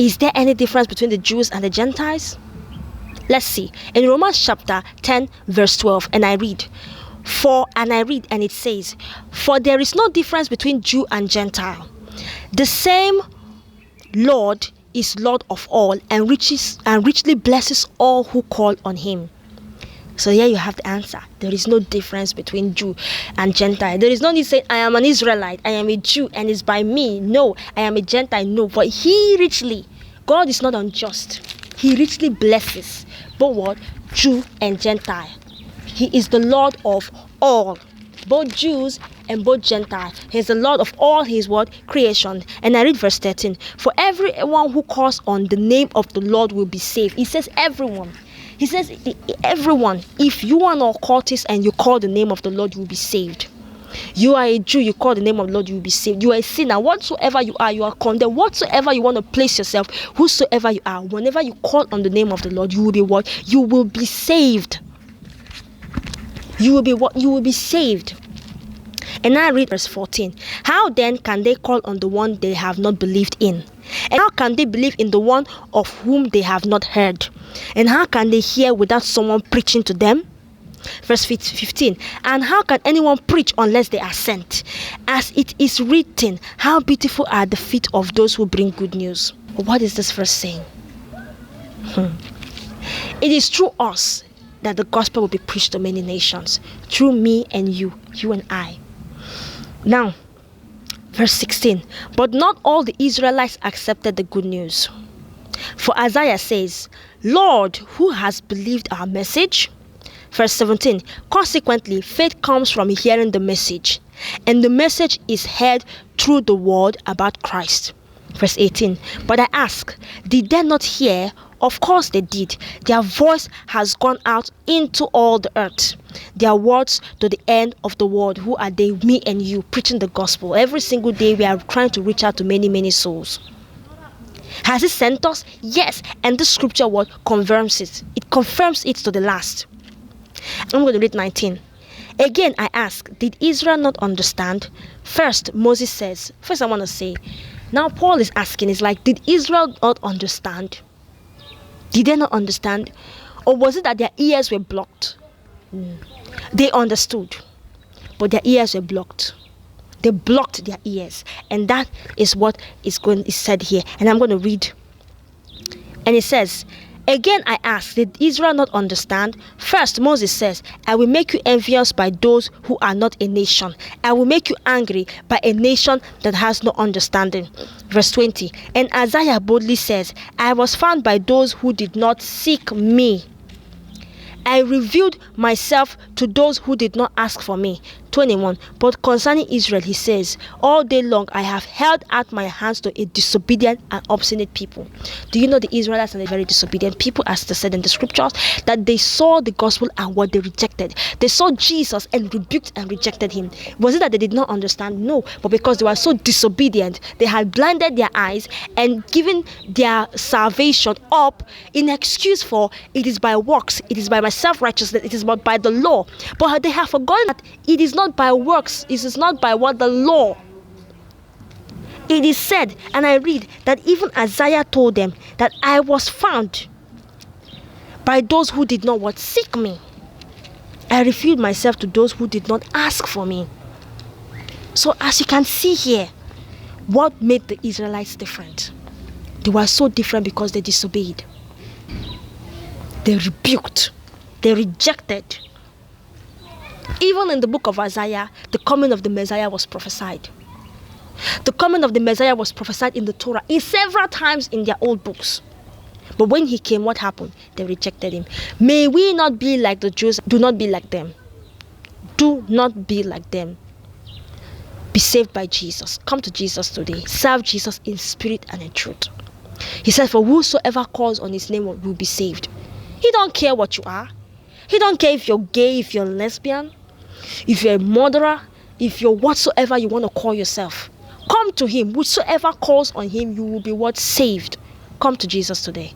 Is there any difference between the Jews and the Gentiles? Let's see. In Romans chapter 10 verse 12, and I read, and it says, "For there is no difference between Jew and Gentile. The same Lord is Lord of all, and richly blesses all who call on him." So here you have the answer. There is no difference between Jew and Gentile. There is no need to say, I am an Israelite, I am a Jew, and it's by me. No, I am a Gentile. No, but he richly, God is not unjust. He richly blesses both what? Jew and Gentile. He is the Lord of all, both Jews and both Gentiles. He is the Lord of all his what? Creation. And I read verse 13. "For everyone who calls on the name of the Lord will be saved." He says everyone. He says everyone. If you are an occultist and you call the name of the Lord, you will be saved. You are a Jew, you call the name of the Lord, you will be saved. You are a sinner, whatsoever you are condemned. Whatsoever you want to place yourself, whosoever you are, whenever you call on the name of the Lord, you will be what? You will be saved. You will be what? You will be saved. And I read verse 14. "How then can they call on the one they have not believed in? And how can they believe in the one of whom they have not heard? And how can they hear without someone preaching to them?" Verse 15. "And how can anyone preach unless they are sent? As it is written, how beautiful are the feet of those who bring good news." What is this verse saying? It is through us that the gospel will be preached to many nations. Through me and you and I. Now, verse 16. "But not all the Israelites accepted the good news. For Isaiah says, 'Lord, who has believed our message?' Verse 17. "Consequently, faith comes from hearing the message, and the message is heard through the word about Christ." Verse 18. "But I ask, did they not hear? Of course they did. Their voice has gone out into all the earth. Their words to the end of the world." Who are they? Me and you, preaching the gospel. Every single day we are trying to reach out to many, many souls. Has he sent us? Yes. And the scripture word confirms it. It confirms it to the last. I'm going to read 19. "Again I ask, did Israel not understand?" First, Moses says, I want to say, now Paul is asking, is like, did Israel not understand? Did they not understand? Or was it that their ears were blocked? They understood, but their ears were blocked. They blocked their ears. And that is what is said here. And I'm going to read. And it says, "Again I ask, did Israel not understand?" First, Moses says, "I will make you envious by those who are not a nation. I will make you angry by a nation that has no understanding." Verse 20. "And Isaiah boldly says, I was found by those who did not seek me. I revealed myself to those who did not ask for me." 21. "But concerning Israel, he says, all day long I have held out my hands to a disobedient and obstinate people." Do you know the Israelites are a very disobedient people, as they said in the scriptures, that they saw the gospel and what they rejected. They saw Jesus and rebuked and rejected him. Was it that they did not understand? No, but because they were so disobedient, they had blinded their eyes and given their salvation up in excuse for, it is by works, it is by my self-righteousness, it is not by the law. But they have forgotten that it is not by works, it is not by what the law. It is said, and I read, that even Isaiah told them that I was found by those who did not what? Seek me. I revealed myself to those who did not ask for me. So as you can see here, what made the Israelites different? They were so different because they disobeyed. They rebuked. They rejected. Even in the book of Isaiah, the coming of the Messiah was prophesied. The coming of the Messiah was prophesied in the Torah in several times in their old books. But when he came, what happened? They rejected him. May we not be like the Jews. Do not be like them. Do not be like them. Be saved by Jesus. Come to Jesus today. Serve Jesus in spirit and in truth. He said, for whosoever calls on his name will be saved. He don't care what you are. He don't care if you're gay, if you're lesbian, if you're a murderer, if you're whatsoever you want to call yourself. Come to him. Whosoever calls on him, you will be what? Saved. Come to Jesus today.